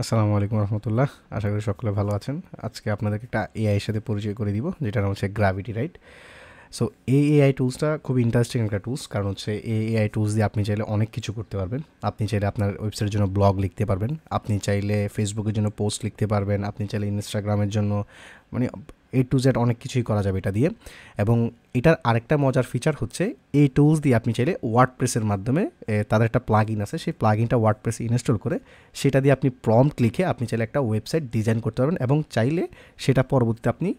আসসালামু আলাইকুম রহমতুল্লাহ। আশা করি সকলে ভালো আছেন। আজকে আপনাদেরকে একটা এআই এর সাথে পরিচয় করে দিব, যেটার নাম হচ্ছে গ্র্যাভিটি, রাইট? সো এই এআই টুলসটা খুব ইন্টারেস্টিং একটা টুলস, কারণ হচ্ছে এই এআই টুলস দিয়ে আপনি চাইলে অনেক কিছু করতে পারবেন। আপনি চাইলে আপনার ওয়েবসাইটের জন্য ব্লগ লিখতে পারবেন, আপনি চাইলে ফেসবুকের জন্য পোস্ট লিখতে পারবেন, আপনি চাইলে ইনস্টাগ্রামের জন্য, মানে এ টু জেড অনেক কিছুই করা যাবে এটা দিয়ে। এবং এটার আরেকটা মজার ফিচার হচ্ছে, এই টুলস দিয়ে আপনি চাইলে ওয়ার্ডপ্রেসের মাধ্যমে তাদের একটা প্লাগইন আছে, সেই প্লাগইনটা ওয়ার্ডপ্রেসে ইনস্টল করে সেটা দিয়ে আপনি প্রম্পট লিখে আপনি চাইলে একটা ওয়েবসাইট ডিজাইন করতে পারবেন, এবং চাইলে সেটা পরবর্তীতে আপনি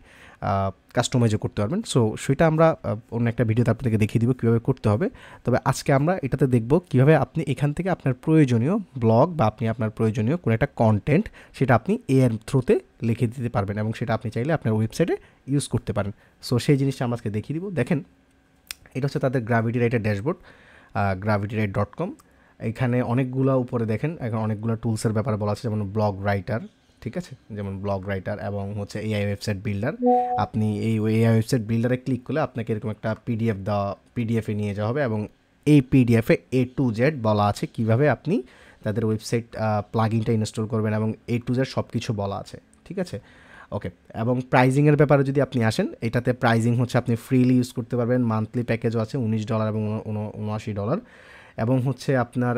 কাস্টমাইজও করতে পারবেন। সো সেটা আমরা অন্য একটা ভিডিওতে আপনাদেরকে দেখিয়ে দিব কীভাবে করতে হবে। তবে আজকে আমরা এটাতে দেখব কীভাবে আপনি এখান থেকে আপনার প্রয়োজনীয় ব্লগ বা আপনি আপনার প্রয়োজনীয় কোনো একটা কন্টেন্ট সেটা আপনি এর থ্রুতে লিখে দিতে পারবেন, এবং সেটা আপনি চাইলে আপনার ওয়েবসাইটে ইউজ করতে পারেন। সো সেই জিনিসটা আমরা আজকে দেখিয়ে দিব। দেখেন, এটা হচ্ছে তাদের গ্র্যাভিটি রাইটের ড্যাশবোর্ড, gravitywrite.com। এখানে অনেকগুলো উপরে দেখেন, এখন অনেকগুলো টুলসের ব্যাপারে বলা আছে, যেমন ব্লগ রাইটার, ঠিক আছে, যেমন ব্লগ রাইটার, এবং হচ্ছে এআই ওয়েবসাইট বিল্ডার। আপনি এই এআই ওয়েবসাইট বিল্ডারে ক্লিক করলে আপনাকে এরকম একটা পিডিএফে নিয়ে যাওয়া হবে, এবং এই পিডিএফে এ টু জেড বলা আছে কিভাবে আপনি তাদের ওয়েবসাইট প্লাগইনটা ইনস্টল করবেন, এবং এ টু জেড সব কিছু বলা আছে, ঠিক আছে। ওকে, এবং প্রাইজিংয়ের ব্যাপারে যদি আপনি আসেন, এটাতে প্রাইজিং হচ্ছে আপনি ফ্রিলি ইউজ করতে পারবেন, মান্থলি প্যাকেজও আছে $19 এবং $79, এবং হচ্ছে আপনার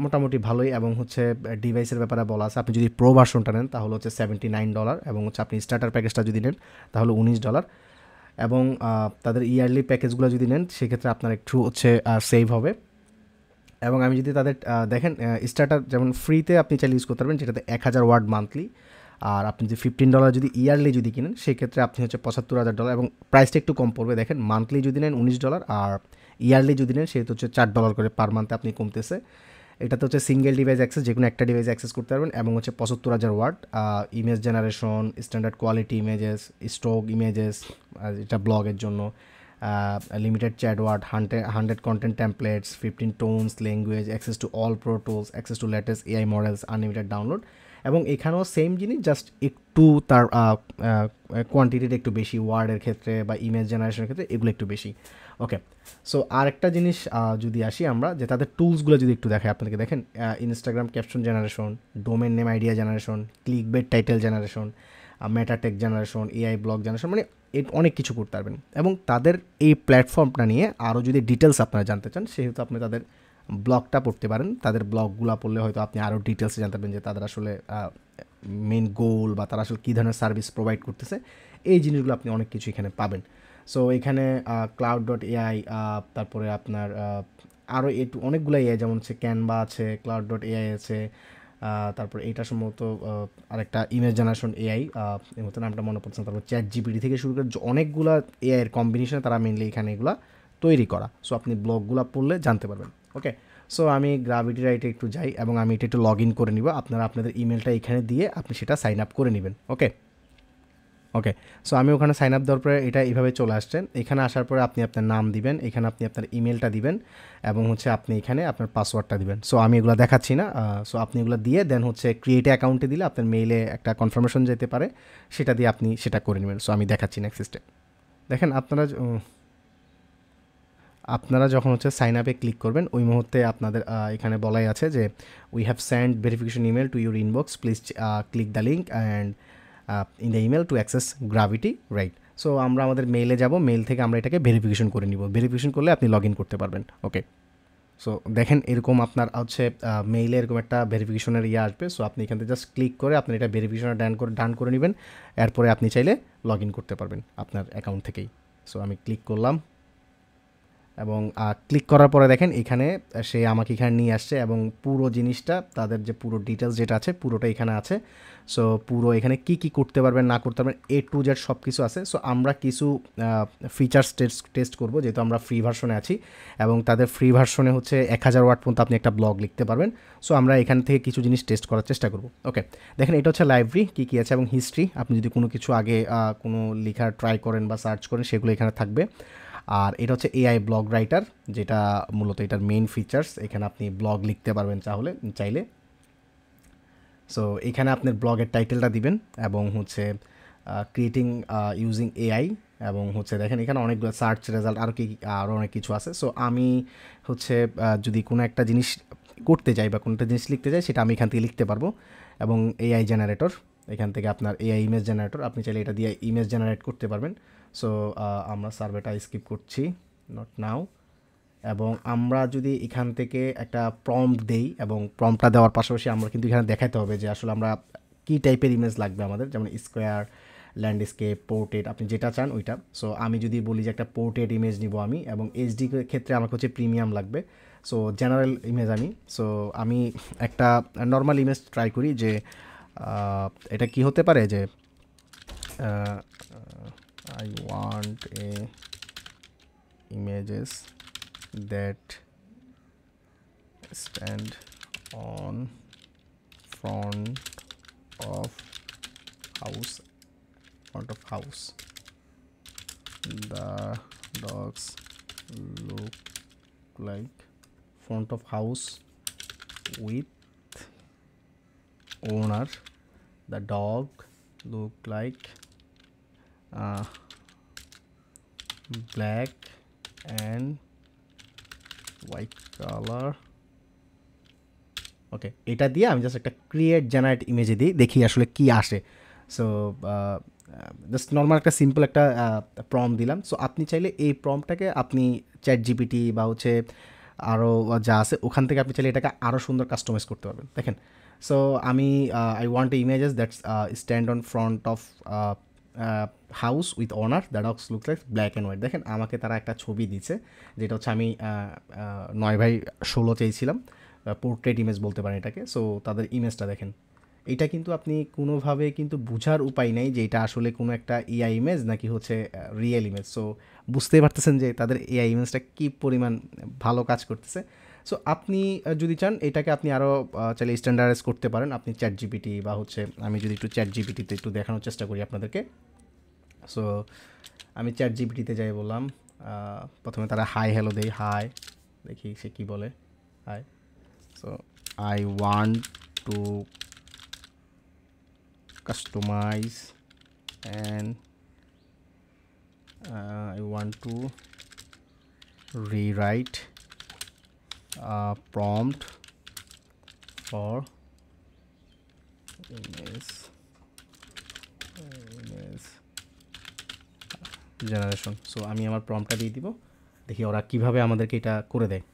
মোটামুটি ভালোই। এবং হচ্ছে ডিভাইসের ব্যাপারে বলা আছে, আপনি যদি প্রো ভার্সনটা নেন তাহলে হচ্ছে $79, এবং হচ্ছে আপনি স্টার্টার প্যাকেজটা যদি নেন তাহলে $19, এবং তাদের ইয়ারলি প্যাকেজগুলো যদি নেন সেক্ষেত্রে আপনার একটু হচ্ছে সেভ হবে। এবং আমি যদি তাদের দেখেন, স্টার্টার যেমন ফ্রিতে আপনি চাইলে ইউজ করতে পারবেন, যেটাতে 1000 ওয়ার্ড মান্থলি। আর আপনি যদি $15 যদি ইয়ারলি যদি কিনেন সেক্ষেত্রে আপনি হচ্ছে $75,000, এবং প্রাইসটা একটু কম পড়বে। দেখেন, মান্থলি যদি নেন $19, আর ইয়ারলি যদি নেন সেহেতু হচ্ছে $4 করে পার মান্থে আপনি কমতেছে। এটাতে হচ্ছে সিঙ্গেল ডিভাইস অ্যাক্সেস, যে কোনো একটা ডিভাইস অ্যাক্সেস করতে পারবেন, এবং হচ্ছে 75,000 word image generation, standard quality images, stock images, এটা ব্লগের জন্য, limited chat word, 100 content templates, 15 tones language, access to all pro tools, access to latest AI models, unlimited download. এবং এখানেও সেম জিনিস, জাস্ট একটু তার কোয়ান্টিটিটা একটু বেশি, ওয়ার্ডের ক্ষেত্রে বা ইমেজ জেনারেশনের ক্ষেত্রে এগুলো একটু বেশি। ওকে, সো আরেকটা জিনিস যদি আসি আমরা, যে তাদের টুলসগুলো যদি একটু দেখাই আপনাদেরকে, দেখেন, Instagram caption generation, domain name idea generation, click bait title generation, meta tag generation, AI blog generation, মানে অনেক কিছু করতে পারবেন। এবং তাদের এই প্ল্যাটফর্মটা নিয়ে আরও যদি ডিটেলস আপনারা জানতে চান সেহেতু আপনি তাদের ব্লগটা পড়তে পারেন। তাদের ব্লগগুলো পড়লে হয়তো আপনি আরও ডিটেলসে জানতে পারবেন যে তাদের আসলে মেন গোল বা তারা আসলে কী ধরনের সার্ভিস প্রোভাইড করতেছে। এই জিনিসগুলো আপনি অনেক কিছু এখানে পাবেন। সো এখানে cloud.ai, তারপরে আপনার আরও অনেকগুলো এআই, যেমন হচ্ছে ক্যানভা আছে, cloud.ai আছে, তারপর এটা সম্ভবত আরেকটা ইমেজ জেনারেশন এআই, এই মতো নামটা মনে পড়ছে না। তারপর চ্যাট জিপিটি থেকে শুরু করে অনেকগুলো এআই এর কম্বিনেশনে তারা মেনলি এখানে এগুলো তৈরি করা। সো আপনি ব্লগগুলো পড়লে জানতে পারবেন। ওকে, সো আমি গ্র্যাভিটি রাইটে একটু যাই, এবং আমি এটা একটু লগ ইন করে নিব। আপনারা আপনাদের ইমেলটা এখানে দিয়ে আপনি সেটা সাইন আপ করে নেবেন। ওকে ওকে, সো আমি ওখানে সাইন আপ দেওয়ার পরে এটা এইভাবে চলে আসছেন। এখানে আসার পরে আপনি আপনার নাম দিবেন, এখানে আপনি আপনার ইমেলটা দিবেন, এবং হচ্ছে আপনি এখানে আপনার পাসওয়ার্ডটা দিবেন। সো আমি এগুলো দেখাচ্ছি না। সো আপনি এগুলো দিয়ে দেন হচ্ছে ক্রিয়েট অ্যাকাউন্টে দিলে আপনার মেইলে একটা কনফার্মেশন যেতে পারে, সেটা দিয়ে আপনি সেটা করে নেবেন। সো আমি দেখাচ্ছি নেক্সট স্টেপ। দেখেন, আপনারা যখন হচ্ছে সাইন আপে ক্লিক করবেন ওই মুহূর্তে আপনাদের এখানে বলাই আছে যে we have send verification email to your inbox, please click the link and in the email to access gravity, right? So আমরা আমাদের মেইলে যাব, মেইল থেকে আমরা এটাকে ভেরিফিকেশন করে নিব। ভেরিফিকেশন করলে আপনি লগ ইন করতে পারবেন। ওকে, সো দেখেন, এরকম আপনার হচ্ছে মেইলে এরকম একটা ভেরিফিকেশনের আসবে। সো আপনি এখান থেকে জাস্ট ক্লিক করে আপনি এটা ভেরিফিকেশন ডান করে নেবেন। এরপরে আপনি চাইলে লগ ইন করতে পারবেন আপনার অ্যাকাউন্ট থেকেই। সো আমি ক্লিক করলাম, এবং ক্লিক করার পরে দেখেন এখানে সে আমাকে এখানে নিয়ে আসছে, এবং পুরো জিনিসটা তাদের যে পুরো ডিটেলস যেটা আছে পুরোটা এখানে আছে। সো পুরো এখানে কি কি করতে পারবেন না করতে পারবেন এ টু জেড সব কিছু আছে। সো আমরা কিছু ফিচার্স টেস্ট করবো, যেহেতু আমরা ফ্রি ভার্সনে আছি, এবং তাদের ফ্রি ভার্সনে হচ্ছে 1000 ওয়ার্ড পর্যন্ত আপনি একটা ব্লগ লিখতে পারবেন। সো আমরা এখান থেকে কিছু জিনিস টেস্ট করার চেষ্টা করবো। ওকে, দেখেন, এটা হচ্ছে লাইব্রেরি, কী কী আছে, এবং হিস্ট্রি। আপনি যদি কোনো কিছু আগে কোনো লেখার ট্রাই করেন বা সার্চ করেন সেগুলো এখানে থাকবে। আর এটা হচ্ছে এআই ব্লগ রাইটার, যেটা মূলত এটার মেইন ফিচার্স। এখানে আপনি ব্লগ লিখতে পারবেন চাইলে। সো এখানে আপনার ব্লগের টাইটেলটা দিবেন, এবং হচ্ছে ক্রিয়েটিং ইউজিং এআই, এবং হচ্ছে দেখেন এখানে অনেকগুলো সার্চ রেজাল্ট আরও অনেক কিছু আছে। সো আমি হচ্ছে যদি কোনো একটা জিনিস করতে চাই বা কোনটা জিনিস লিখতে চাই সেটা আমি এখান থেকে লিখতে পারবো। এবং এআই জেনারেটর, এখান থেকে আপনার এআই ইমেজ জেনারেটর, আপনি চাইলে এটা দিয়ে ইমেজ জেনারেট করতে পারবেন। সো আমরা সার্ভেটা স্কিপ করছি, নট নাও। এবং আমরা যদি এখান থেকে একটা প্রম্পট দেই, এবং প্রম্পটটা দেওয়ার পাশাপাশি আমরা কিন্তু এখানে দেখাতে হবে যে আসলে আমরা কী টাইপের ইমেজ লাগবে আমাদের, যেমন স্কোয়ার, ল্যান্ডস্কেপ, পোর্ট্রেট, আপনি যেটা চান ওইটা। সো আমি যদি বলি যে একটা পোর্ট্রেট ইমেজ নিব আমি, এবং এইচডি ক্ষেত্রে আমাকে হচ্ছে প্রিমিয়াম লাগবে। সো জেনারেল ইমেজ আমি, সো আমি একটা নর্মাল ইমেজ ট্রাই করি যে এটা কি হতে পারে যে I want a images that stand on front of house, the dogs look like front of house with owner, the dog look like black and white colour. Okay, এটা দিয়ে আমি জাস্ট একটা ক্রিয়েট জেনারেট ইমেজে দিই, দেখি আসলে কি আসে। So just normal একটা সিম্পল একটা প্রম্পট দিলাম। সো আপনি চাইলে এই প্রম্পটটাকে আপনি চ্যাট জিপিটি বা হচ্ছে আরও যা আছে ওখান থেকে আপনি চাইলে এটাকে আরও সুন্দর কাস্টমাইজ করতে পারবেন। দেখেন, সো আমি I want images that's stand on front of house with owner, the dogs look like black and white. দেখেন আমাকে তারা একটা ছবি দিচ্ছে, যেটা হচ্ছে আমি 9x16 চেয়েছিলাম, পোর্ট্রেট ইমেজ বলতে পারেন এটাকে। সো তাদের ইমেজটা দেখেন, এটা কিন্তু আপনি কোনোভাবে কিন্তু বোঝার উপায় নেই যে এটা আসলে কোনো একটা এআই ইমেজ নাকি হচ্ছে রিয়েল ইমেজ। সো বুঝতেই পারতেছেন যে তাদের এআই ইমেজটা কী পরিমাণ ভালো কাজ করতেছে। সো আপনি যদি চান এটাকে আপনি আরও চাইলে স্ট্যান্ডার্ডাইজ করতে পারেন। আপনি চ্যাট জিপিটি বা হচ্ছে আমি যদি একটু চ্যাট জিপিটিতে একটু দেখানোর চেষ্টা করি আপনাদেরকে। সো আমি চ্যাট জিপিটিতে যাই, বললাম প্রথমে তারা হাই হ্যালো দেই, হাই, দেখি সে কী বলে, hi. So I want to customize and I want to rewrite a prompt for image generation. সো আমি আমার প্রম্পটটা দিয়ে দিব, দেখি ওরা কীভাবে আমাদেরকে এটা করে দেয়।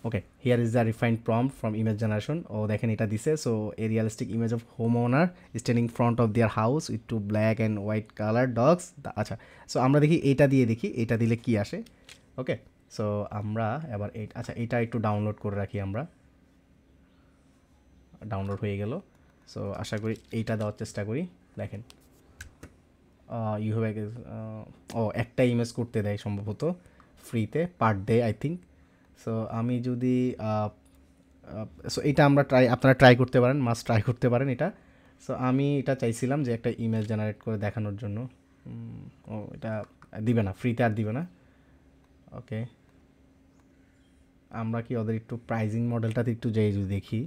Okay, here is the refined prompt from image generation. ও দেখেন এটা দিছে। So a realistic image of home owner standing front of their house with two black and white colour dogs. আচ্ছা, সো আমরা দেখি এটা দিয়ে, দেখি এটা দিলে কি আসে। ওকে, সো আমরা এবার আচ্ছা এটা একটু ডাউনলোড করে রাখি, আমরা ডাউনলোড হয়ে গেল। সো আশা করি এইটা দেওয়ার চেষ্টা করি। দেখেন ইউ হ্যাভ একটা ইমেজ করতে দেয় সম্ভবত ফ্রিতে per day I think. So আমি যদি সো এটা আমরা আপনারা ট্রাই করতে পারেন, মাস্ট ট্রাই করতে পারেন এটা। সো আমি এটা চাইছিলাম যে একটা ইমেজ জেনারেট করে দেখানোর জন্য। ও এটা দিবে না, ফ্রিতে আর দিবে না। ওকে, আমরা কি ওদের একটু প্রাইজিং মডেলটাতে একটু যাই যদি দেখি,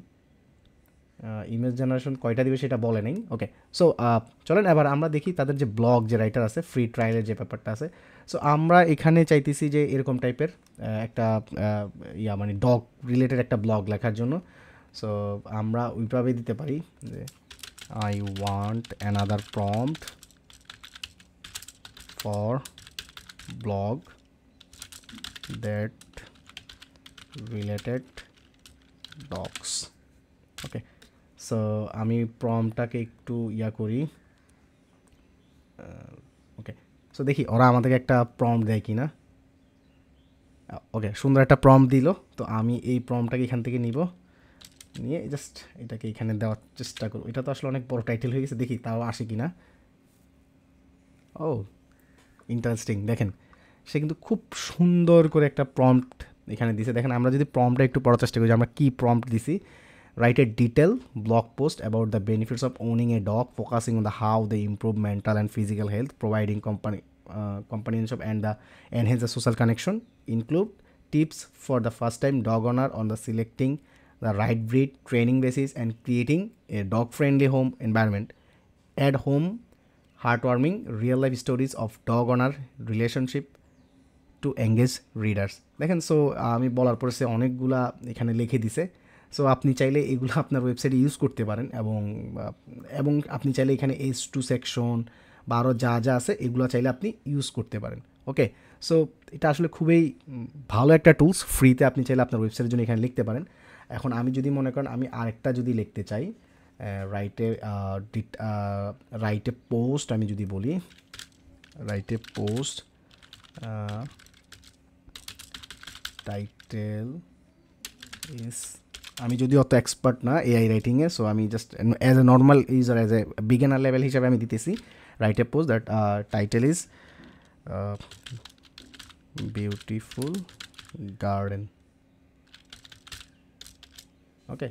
ইমেজ জেনারেশন কয়টা দিবে সেটা বলে নেই। ওকে, সো চলেন এবার আমরা দেখি তাদের যে ব্লগ যে রাইটার আছে, ফ্রি ট্রায়ালের যে ব্যাপারটা আছে। সো আমরা এখানে চাইতেছি যে এরকম টাইপের একটা মানে ডগ রিলেটেড একটা ব্লগ লেখার জন্য। সো আমরা ওইভাবে দিতে পারি যে I want another prompt for blog that related dogs. Okay, so আমি প্রম্পটটাকে একটু করি। ওকে, সো দেখি ওরা আমাদেরকে একটা প্রম্পট দেয় কি না। ওকে, সুন্দর একটা প্রম্পট দিল। তো আমি এই প্রম্পটটাকে এখান থেকে নিব, নিয়ে জাস্ট এটাকে এখানে দেওয়ার চেষ্টা করব। এটা তো আসলে অনেক বড় টাইটেল হয়ে গেছে, দেখি তাও আসে কি না। ও ইন্টারেস্টিং, দেখেন সে কিন্তু খুব সুন্দর করে একটা প্রম্পট এখানে দিছে। দেখেন আমরা যদি প্রম্পটটা একটু পড়ার চেষ্টা করি যে আমরা কী প্রম্পট দিছি। Write a detailed blog post about the benefits of owning a dog, focusing on how they improve mental and physical health, providing companionship and enhance the social connection. Include tips for the first-time dog owner on the selecting the right breed, training basis, and creating a dog-friendly home environment. Add home heartwarming real-life stories of dog owner relationship to engage readers. দেখেন, so আমি বলার পরে সে অনেকগুলা এখানে লিখে দিছে। So আপনি চাইলে এগুলো আপনার ওয়েবসাইটে ইউজ করতে পারেন, এবং আপনি চাইলে এখানে H2 সেকশন বা আরও যা যা আছে এগুলো চাইলে আপনি ইউজ করতে পারেন। ওকে, সো এটা আসলে খুবই ভালো একটা টুলস, ফ্রিতে আপনি চাইলে আপনার ওয়েবসাইটের জন্য এখানে লিখতে পারেন। এখন আমি যদি মনে করেন আমি আরেকটা যদি লিখতে চাই, রাইটে পোস্ট, আমি যদি বলি রাইটে পোস্ট টাইটেল ইস, আমি যদি অত এক্সপার্ট না এআই রাইটিংয়ে, সো আমি just as a normal user, as a beginner level হিসাবে আমি দিতেছি write a post that title is beautiful garden. Okay,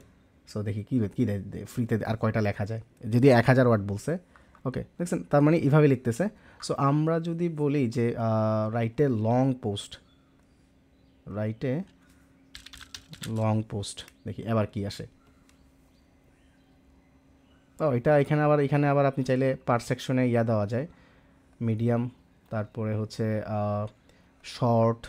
so দেখি কী দেয় ফ্রিতে, আর কয়টা লেখা যায়, যদি 1000 ওয়ার্ড বলছে। ওকে, দেখছেন, তার মানে এইভাবে লিখতেছে। সো আমরা যদি বলি যে রাইটে লং পোস্ট, রাইটে লং পোস্ট, দেখি এবার কি আসে। তো এটা এখানে আবার আপনি চাইলে পার সেকশনে দেওয়া যায়, মিডিয়াম, তারপরে হচ্ছে শর্ট।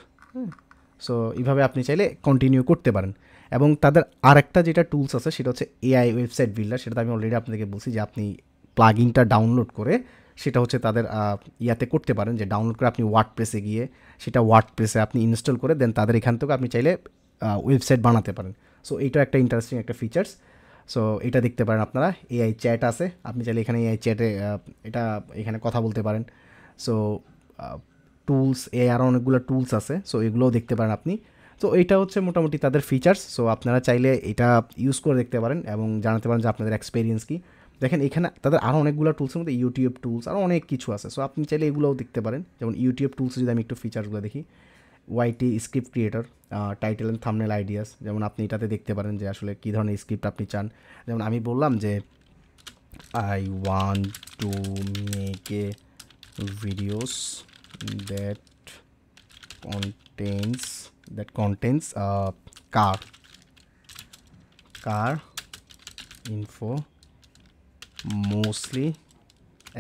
সো এইভাবে আপনি চাইলে কন্টিনিউ করতে পারেন। এবং তাদের আরেকটা যেটা টুলস আছে সেটা হচ্ছে এআই ওয়েবসাইট বিল্ডার। সেটা আমি অলরেডি আপনাদেরকে বলছি যে আপনি প্লাগইনটা ডাউনলোড করে সেটা হচ্ছে তাদের ইয়াতে করতে পারেন, যে ডাউনলোড করে আপনি ওয়ার্ডপ্রেসে গিয়ে সেটা ওয়ার্ডপ্রেসে আপনি ইনস্টল করে দেন তাদের এখান থেকে আপনি চাইলে ওয়েবসাইট বানাতে পারেন। সো এইটা একটা ইন্টারেস্টিং একটা ফিচার্স। সো এটা দেখতে পারেন আপনারা। এআই চ্যাট আছে, আপনি চাইলে এখানে এআই চ্যাটে এখানে কথা বলতে পারেন। সো টুলস, আরও অনেকগুলো টুলস আছে, সো এগুলোও দেখতে পারেন আপনি। তো এইটা হচ্ছে মোটামুটি তাদের ফিচার্স। সো আপনারা চাইলে এটা ইউজ করে দেখতে পারেন এবং জানাতে পারেন যে আপনাদের এক্সপিরিয়েন্স কী। দেখেন এখানে তাদের আরও অনেকগুলো টুলসের মধ্যে ইউটিউব টুলস আরও অনেক কিছু আছে। সো আপনি চাইলে এগুলোও দেখতে পারেন। যেমন ইউটিউব টুলসে যদি আমি একটু ফিচার্সগুলো দেখি, YT script creator, title and thumbnail ideas, যেমন আপনি এটাতে দেখতে পারেন যে আসলে কী ধরনের স্ক্রিপ্ট আপনি চান। যেমন আমি বললাম যে I want to make a videos that contains car info, mostly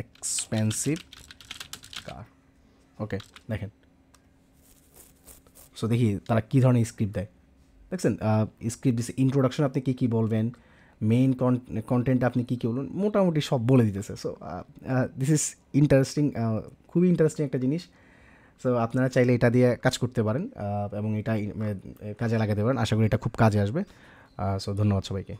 expensive car. ওকে, দেখেন, সো দেখি তারা কী ধরনের স্ক্রিপ্ট দেয়। দেখছেন, স্ক্রিপ্ট দিচ্ছে, ইন্ট্রোডাকশন আপনি কী কী বলবেন, মেইন কন্টেন্ট আপনি কী কী বলবেন, মোটামুটি সব বলে দিতেছে। সো দিস ইজ ইন্টারেস্টিং, খুবই ইন্টারেস্টিং একটা জিনিস। সো আপনারা চাইলে এটা দিয়ে কাজ করতে পারেন এবং এটা কাজে লাগাতে পারেন। আশা করি এটা খুব কাজে আসবে। সো ধন্যবাদ সবাইকে।